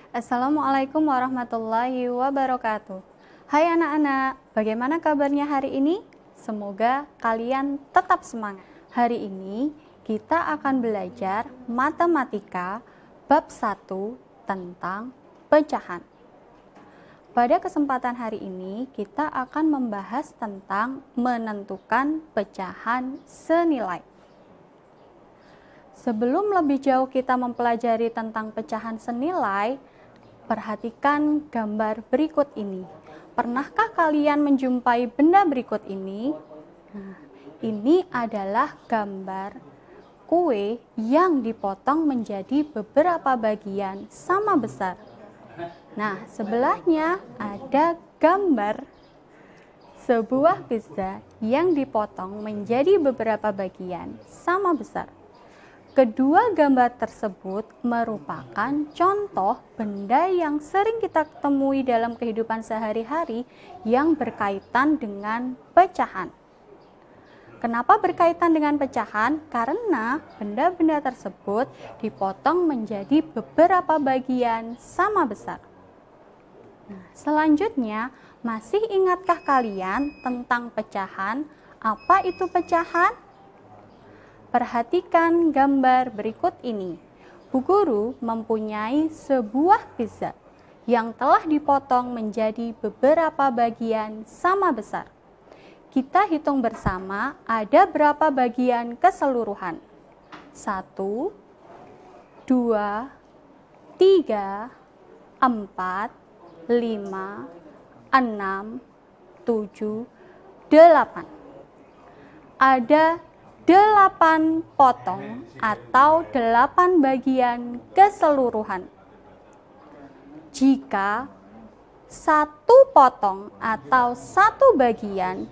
Assalamualaikum warahmatullahi wabarakatuh. Hai anak-anak, bagaimana kabarnya hari ini? Semoga kalian tetap semangat. Hari ini kita akan belajar matematika bab 1 tentang pecahan. Pada kesempatan hari ini kita akan membahas tentang menentukan pecahan senilai. Sebelum lebih jauh kita mempelajari tentang pecahan senilai, perhatikan gambar berikut ini. Pernahkah kalian menjumpai benda berikut ini? Nah, ini adalah gambar kue yang dipotong menjadi beberapa bagian sama besar. Nah, sebelahnya ada gambar sebuah pizza yang dipotong menjadi beberapa bagian sama besar. Kedua gambar tersebut merupakan contoh benda yang sering kita temui dalam kehidupan sehari-hari yang berkaitan dengan pecahan. Kenapa berkaitan dengan pecahan? Karena benda-benda tersebut dipotong menjadi beberapa bagian sama besar. Nah, selanjutnya, masih ingatkah kalian tentang pecahan? Apa itu pecahan? Perhatikan gambar berikut ini. Bu Guru mempunyai sebuah pizza yang telah dipotong menjadi beberapa bagian sama besar. Kita hitung bersama ada berapa bagian keseluruhan. 1, 2, 3, 4, 5, 6, 7, 8. Ada 8 potong atau 8 bagian keseluruhan. Jika 1 potong atau 1 bagian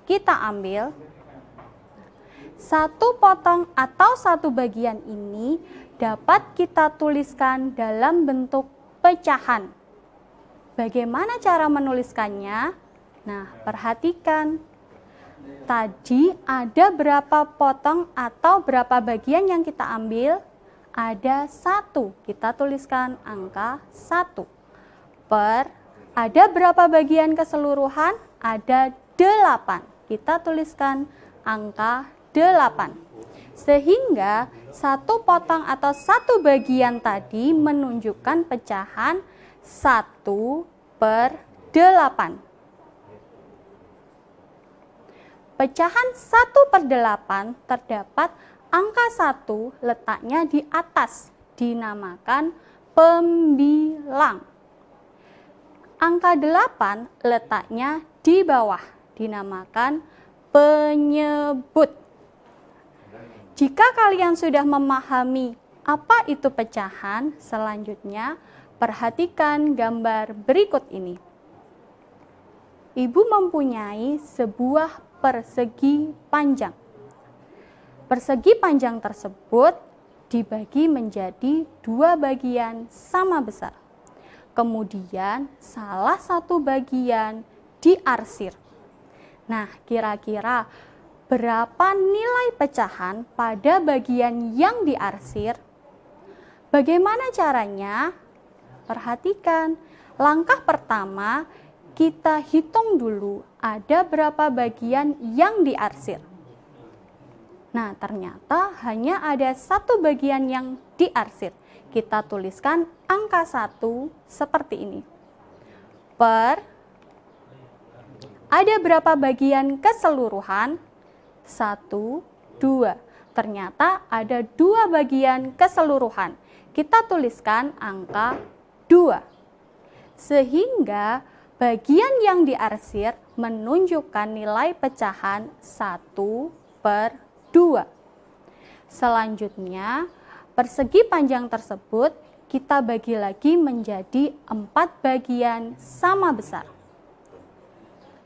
kita ambil, 1 potong atau 1 bagian ini dapat kita tuliskan dalam bentuk pecahan. Bagaimana cara menuliskannya? Nah, perhatikan. Tadi ada berapa potong atau berapa bagian yang kita ambil? Ada 1. Kita tuliskan angka 1. Per, ada berapa bagian keseluruhan? Ada 8. Kita tuliskan angka 8. Sehingga 1 potong atau 1 bagian tadi menunjukkan pecahan 1/8. Pecahan 1/8 terdapat angka 1 letaknya di atas, dinamakan pembilang. Angka 8 letaknya di bawah, dinamakan penyebut. Jika kalian sudah memahami apa itu pecahan, selanjutnya perhatikan gambar berikut ini. Ibu mempunyai sebuah persegi panjang. Persegi panjang tersebut dibagi menjadi 2 bagian sama besar. Kemudian salah satu bagian diarsir. Nah, kira-kira berapa nilai pecahan pada bagian yang diarsir? Bagaimana caranya? Perhatikan. Langkah pertama, kita hitung dulu ada berapa bagian yang diarsir. Nah, ternyata hanya ada 1 bagian yang diarsir. Kita tuliskan angka 1 seperti ini. Per, ada berapa bagian keseluruhan? 1, 2. Ternyata ada 2 bagian keseluruhan. Kita tuliskan angka 2. Sehingga bagian yang diarsir menunjukkan nilai pecahan 1/2. Selanjutnya, persegi panjang tersebut kita bagi lagi menjadi 4 bagian sama besar.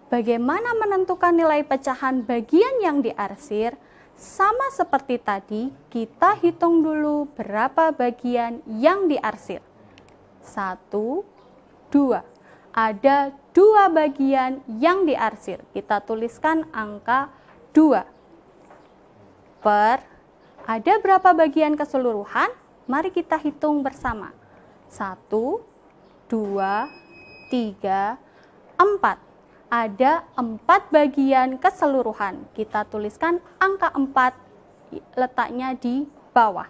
Bagaimana menentukan nilai pecahan bagian yang diarsir? Sama seperti tadi, kita hitung dulu berapa bagian yang diarsir. 1, 2. Ada 2 bagian yang diarsir. Kita tuliskan angka 2. Per, ada berapa bagian keseluruhan? Mari kita hitung bersama. 1, 2, 3, 4. Ada 4 bagian keseluruhan. Kita tuliskan angka 4 letaknya di bawah.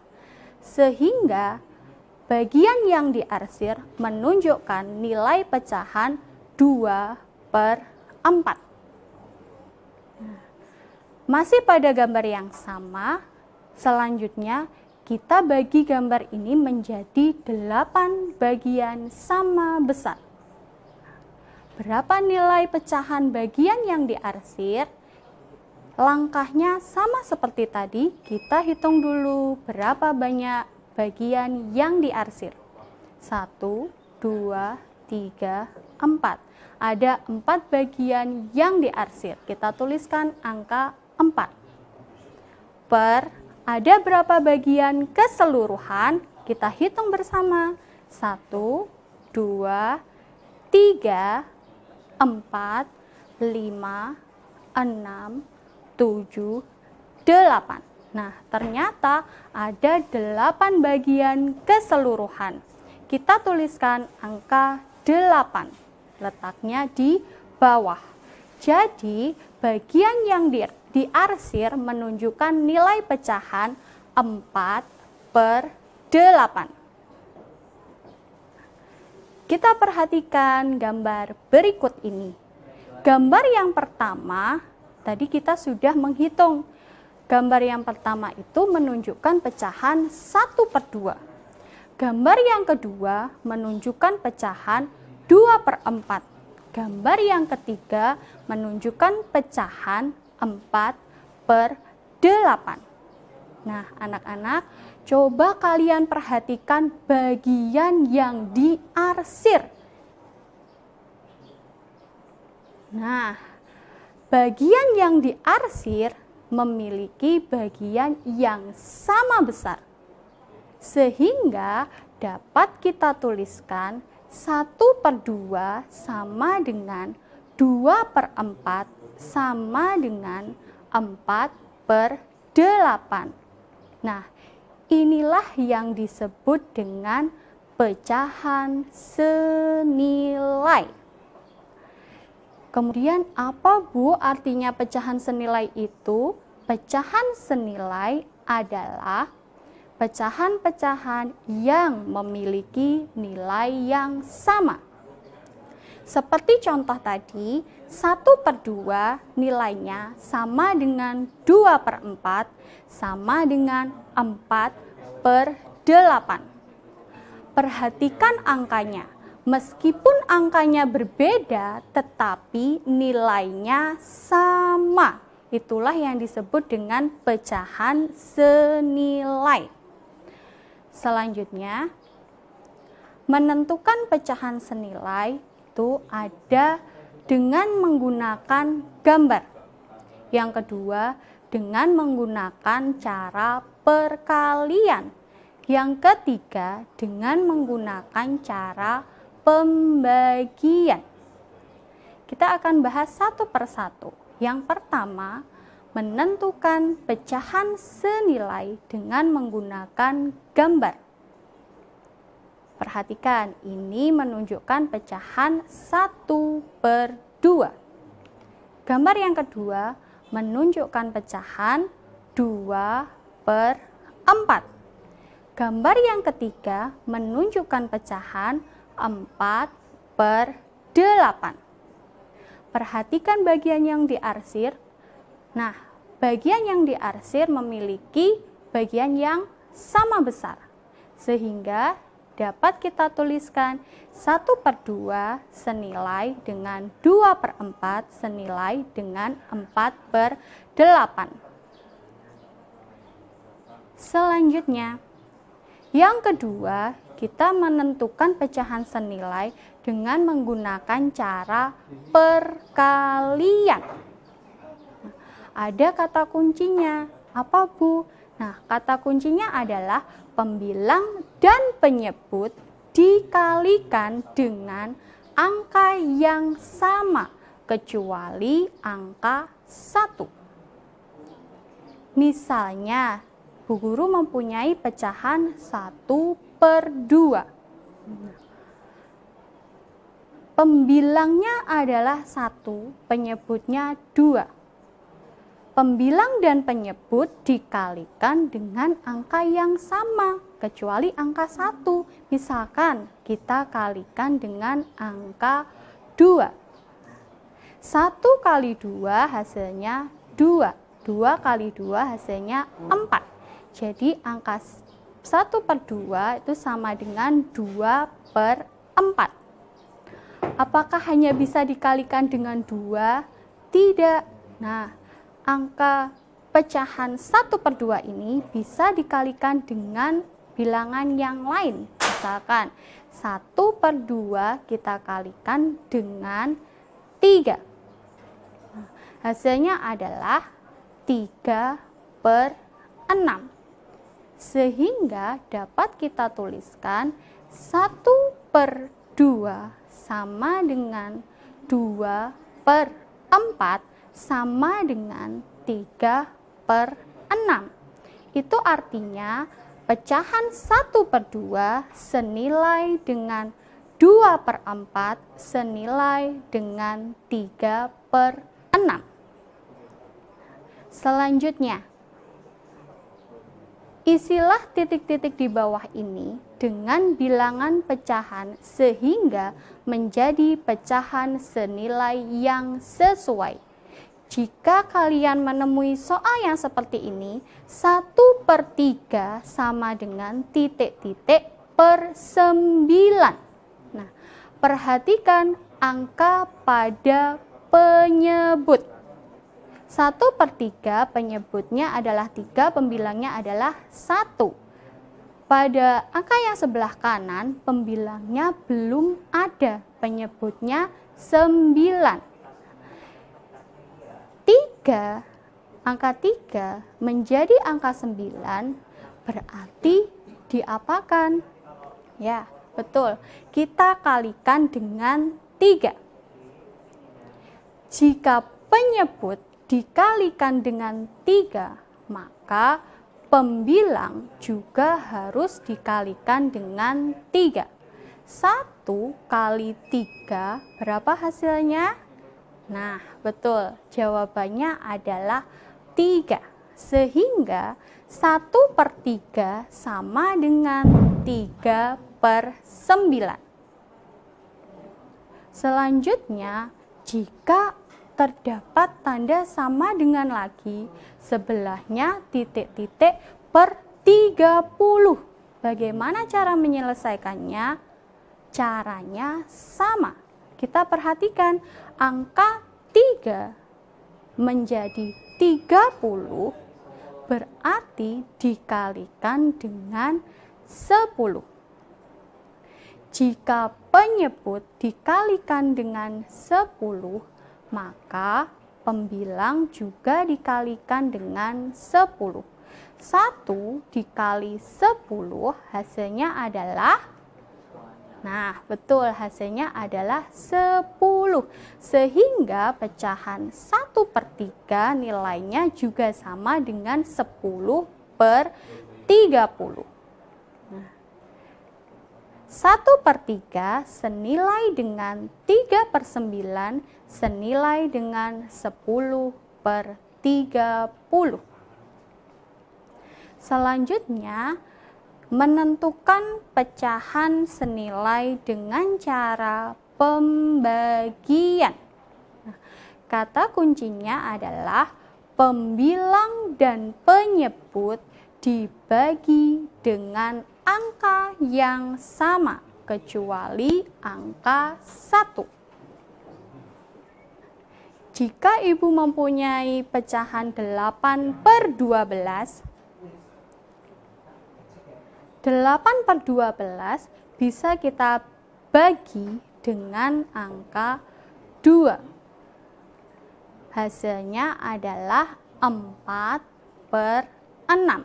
Sehingga bagian yang diarsir menunjukkan nilai pecahan 2/4. Masih pada gambar yang sama, selanjutnya kita bagi gambar ini menjadi 8 bagian sama besar. Berapa nilai pecahan bagian yang diarsir? Langkahnya sama seperti tadi, kita hitung dulu berapa banyak bagian yang diarsir. 1, 2, 3, 4. Ada 4 bagian yang diarsir. Kita tuliskan angka 4. Per, ada berapa bagian keseluruhan? Kita hitung bersama. 1, 2, 3, 4, 5, 6, 7, 8. Nah, ternyata ada 8 bagian keseluruhan. Kita tuliskan angka 8. Letaknya di bawah. Jadi, bagian yang diarsir menunjukkan nilai pecahan 4/8. Kita perhatikan gambar berikut ini. Gambar yang pertama, tadi kita sudah menghitung. Gambar yang pertama itu menunjukkan pecahan 1/2. Gambar yang kedua menunjukkan pecahan 2/4. Gambar yang ketiga menunjukkan pecahan 4/8. Nah, anak-anak, coba kalian perhatikan bagian yang diarsir. Nah, bagian yang diarsir memiliki bagian yang sama besar. Sehingga dapat kita tuliskan 1/2 sama dengan 2/4 sama dengan 4/8. Nah, inilah yang disebut dengan pecahan senilai. Kemudian apa Bu artinya pecahan senilai itu? Pecahan senilai adalah pecahan-pecahan yang memiliki nilai yang sama. Seperti contoh tadi, 1/2 nilainya sama dengan 2/4 sama dengan 4/8. Perhatikan angkanya. Meskipun angkanya berbeda, tetapi nilainya sama. Itulah yang disebut dengan pecahan senilai. Selanjutnya, menentukan pecahan senilai itu ada dengan menggunakan gambar. Yang kedua, dengan menggunakan cara perkalian. Yang ketiga, dengan menggunakan cara pembagian. Kita akan bahas satu persatu. Yang pertama, menentukan pecahan senilai dengan menggunakan gambar. Perhatikan, ini menunjukkan pecahan 1/2. Gambar yang kedua menunjukkan pecahan 2/4. Gambar yang ketiga menunjukkan pecahan 4/8. Perhatikan bagian yang diarsir. Nah, bagian yang diarsir memiliki bagian yang sama besar. Sehingga dapat kita tuliskan 1/2 senilai dengan 2/4 senilai dengan 4/8. Selanjutnya, yang kedua, kita menentukan pecahan senilai dengan menggunakan cara perkalian. Ada kata kuncinya. Apa Bu? Nah, kata kuncinya adalah pembilang dan penyebut dikalikan dengan angka yang sama kecuali angka 1. Misalnya, Bu Guru mempunyai pecahan 1/2. Pembilangnya adalah 1, penyebutnya 2. Pembilang dan penyebut dikalikan dengan angka yang sama, kecuali angka 1. Misalkan kita kalikan dengan angka 2. 1 kali 2 hasilnya 2. 2 kali 2 hasilnya 4. Jadi angka 1/2 itu sama dengan 2/4. Apakah hanya bisa dikalikan dengan 2? Tidak. Nah, angka pecahan 1/2 ini bisa dikalikan dengan bilangan yang lain. Misalkan 1/2 kita kalikan dengan 3. Nah, hasilnya adalah 3/6. Sehingga dapat kita tuliskan 1/2 sama dengan 2/4 sama dengan 3/6. Itu artinya pecahan 1/2 senilai dengan 2/4 senilai dengan 3/6. Selanjutnya, isilah titik-titik di bawah ini dengan bilangan pecahan sehingga menjadi pecahan senilai yang sesuai. Jika kalian menemui soal yang seperti ini, 1/3 sama dengan titik-titik per 9. Nah, perhatikan angka pada penyebut. 1/3 penyebutnya adalah 3, pembilangnya adalah 1. Pada angka yang sebelah kanan, pembilangnya belum ada, penyebutnya 9. 3, angka 3 menjadi angka 9 berarti diapakan? Ya, betul. Kita kalikan dengan 3. Jika penyebut dikalikan dengan 3, maka pembilang juga harus dikalikan dengan 3. 1 kali 3 berapa hasilnya? Nah, betul. Jawabannya adalah 3. Sehingga 1/3 sama dengan 3/9. Selanjutnya, jika terdapat tanda sama dengan lagi, sebelahnya titik-titik per 30. Bagaimana cara menyelesaikannya? Caranya sama. Kita perhatikan angka 3 menjadi 30 berarti dikalikan dengan 10. Jika penyebut dikalikan dengan 10, maka pembilang juga dikalikan dengan 10. 1 dikali 10 hasilnya adalah, nah betul, hasilnya adalah 10. Sehingga pecahan 1/3 nilainya juga sama dengan 10/30. 1/3 senilai dengan 3/9 senilai dengan 10/30. Selanjutnya, menentukan pecahan senilai dengan cara pembagian. Kata kuncinya adalah pembilang dan penyebut dibagi dengan angka yang sama kecuali angka 1. Jika ibu mempunyai pecahan 8/12, 8/12 bisa kita bagi dengan angka 2. Hasilnya adalah 4/6.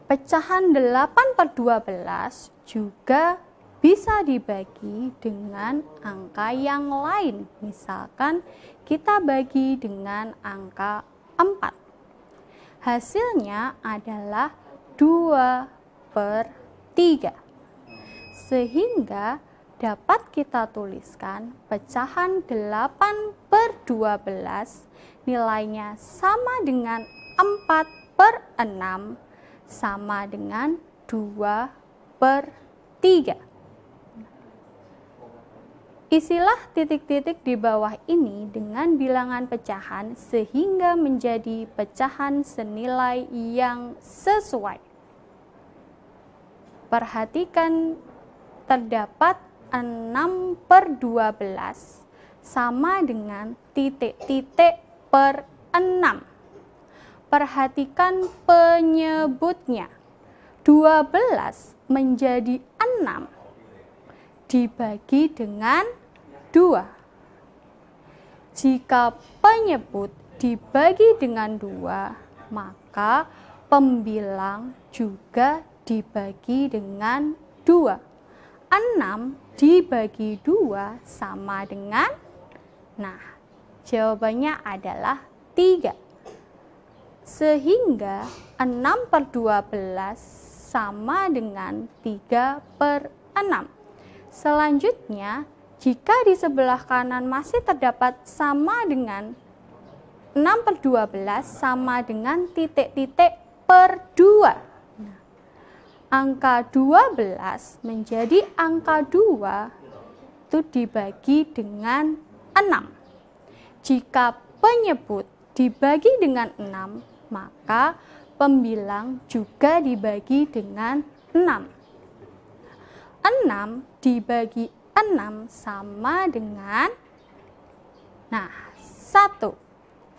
Pecahan 8/12 juga bisa dibagi dengan angka yang lain. Misalkan kita bagi dengan angka 4. Hasilnya adalah 2/3. Sehingga dapat kita tuliskan pecahan 8/12 nilainya sama dengan 4/6 sama dengan 2/3. Isilah titik-titik di bawah ini dengan bilangan pecahan sehingga menjadi pecahan senilai yang sesuai. Perhatikan terdapat 6/12 sama dengan titik-titik per 6. Perhatikan penyebutnya. 12 menjadi 6 dibagi dengan 2. Jika penyebut dibagi dengan 2, maka pembilang juga dibagi dengan 2. 6 dibagi 2 sama dengan, jawabannya adalah 3. Sehingga 6/12 sama dengan 3/6. Selanjutnya, jika di sebelah kanan masih terdapat sama dengan 6/12 sama dengan titik-titik per 2. Angka 12 menjadi angka 2 itu dibagi dengan 6. Jika penyebut dibagi dengan 6, maka pembilang juga dibagi dengan 6. 6 dibagi 6 sama dengan 1.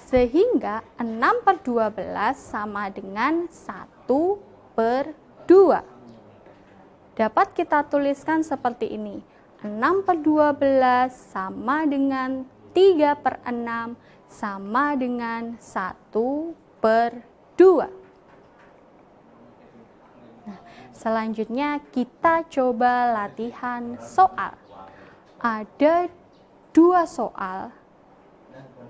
Sehingga 6/12 sama dengan 1/2. Dapat kita tuliskan seperti ini. 6/12 sama dengan 3/6 sama dengan 1/2. Selanjutnya kita coba latihan soal. Ada 2 soal.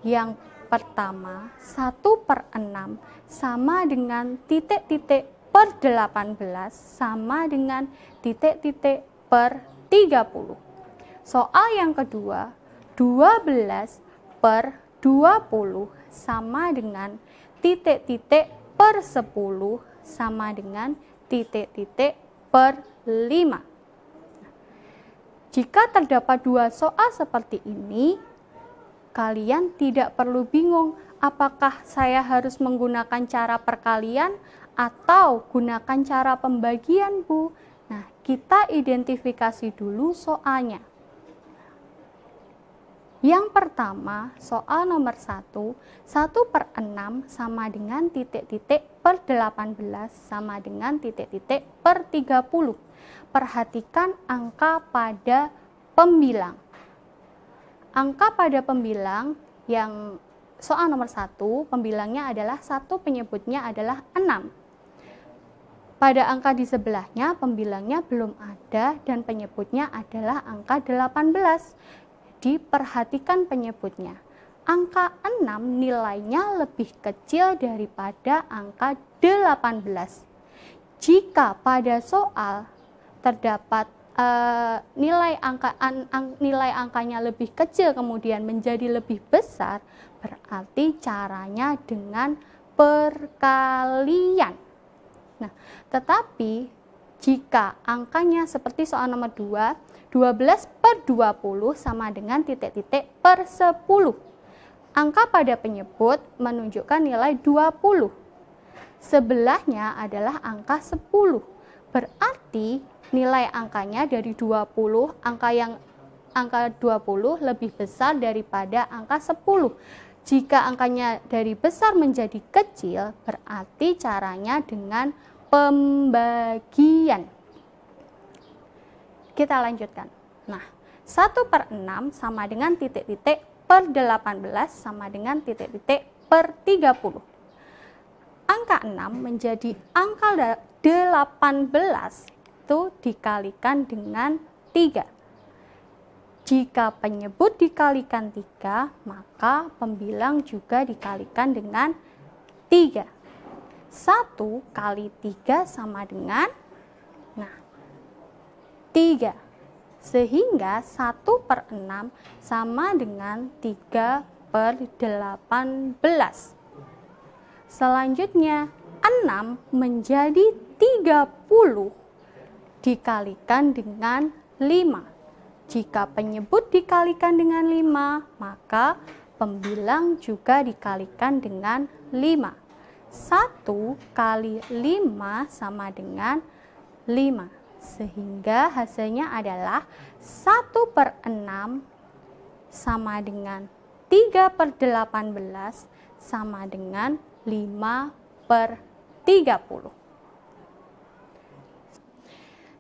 Yang pertama, 1/6 sama dengan titik-titik per 18 sama dengan titik-titik per 30. Soal yang kedua, 12/20 sama dengan titik-titik per 10 sama dengan titik-titik per 5. Jika terdapat 2 soal seperti ini, kalian tidak perlu bingung apakah saya harus menggunakan cara perkalian atau gunakan cara pembagian, Bu. Kita identifikasi dulu soalnya. Yang pertama, soal nomor 1, 1/6 sama dengan titik-titik per 18 sama dengan titik-titik per 30. Perhatikan angka pada pembilang. Angka pada pembilang yang soal nomor 1, pembilangnya adalah 1, penyebutnya adalah 6. Pada angka di sebelahnya, pembilangnya belum ada dan penyebutnya adalah angka 18. Diperhatikan penyebutnya. Angka 6 nilainya lebih kecil daripada angka 18. Jika pada soal terdapat nilai angkanya lebih kecil kemudian menjadi lebih besar, berarti caranya dengan perkalian. Tetapi jika angkanya seperti soal nomor 2, 12/20 sama dengan titik-titik per 10. Angka pada penyebut menunjukkan nilai 20. Sebelahnya adalah angka 10. Berarti nilai angkanya dari 20, angka 20 lebih besar daripada angka 10. Jika angkanya dari besar menjadi kecil, berarti caranya dengan pembagian. Kita lanjutkan. 1/6 sama dengan titik-titik per 18 sama dengan titik-titik per 30. Angka 6 menjadi angka 18 itu dikalikan dengan 3. Jika penyebut dikalikan 3, maka pembilang juga dikalikan dengan 3. 1 kali 3 sama dengan 3. Sehingga 1/6 sama dengan 3/18. Selanjutnya 6 menjadi 30 dikalikan dengan 5. Jika penyebut dikalikan dengan 5, maka pembilang juga dikalikan dengan 5. 1 kali 5 sama dengan 5. Sehingga hasilnya adalah 1/6 sama dengan 3/18 sama dengan 5/30.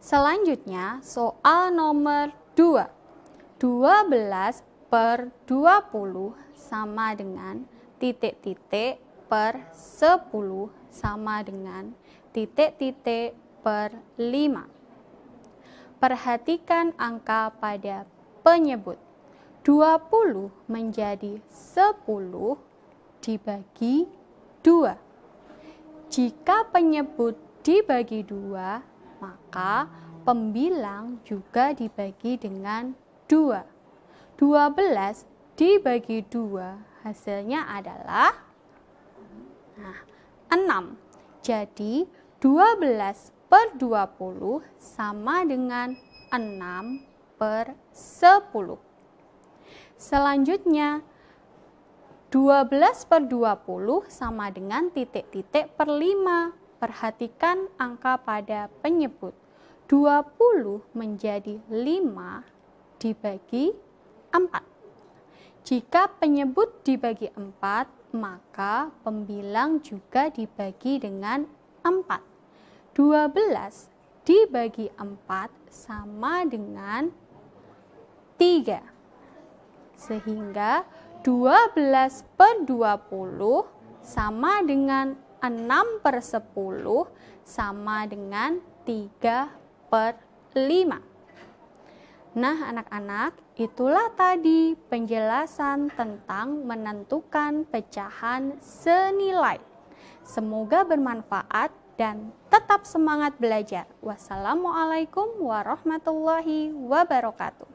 Selanjutnya soal nomor 2. 12/20 sama dengan titik-titik per 10 sama dengan titik-titik per 5. Perhatikan angka pada penyebut. 20 menjadi 10 dibagi 2. Jika penyebut dibagi 2, maka pembilang juga dibagi dengan 2. 12 dibagi 2 hasilnya adalah 6. Jadi 12/20 sama dengan 6/10. Selanjutnya 12/20 sama dengan titik-titik per 5. Perhatikan angka pada penyebut. 20 menjadi 5 dibagi 4. Jika penyebut dibagi 4, maka pembilang juga dibagi dengan 4. 12 dibagi 4 sama dengan 3. Sehingga 12/20 sama dengan 6/10 sama dengan 3/5. Nah, anak-anak, itulah tadi penjelasan tentang menentukan pecahan senilai. Semoga bermanfaat dan tetap semangat belajar. Wassalamualaikum warahmatullahi wabarakatuh.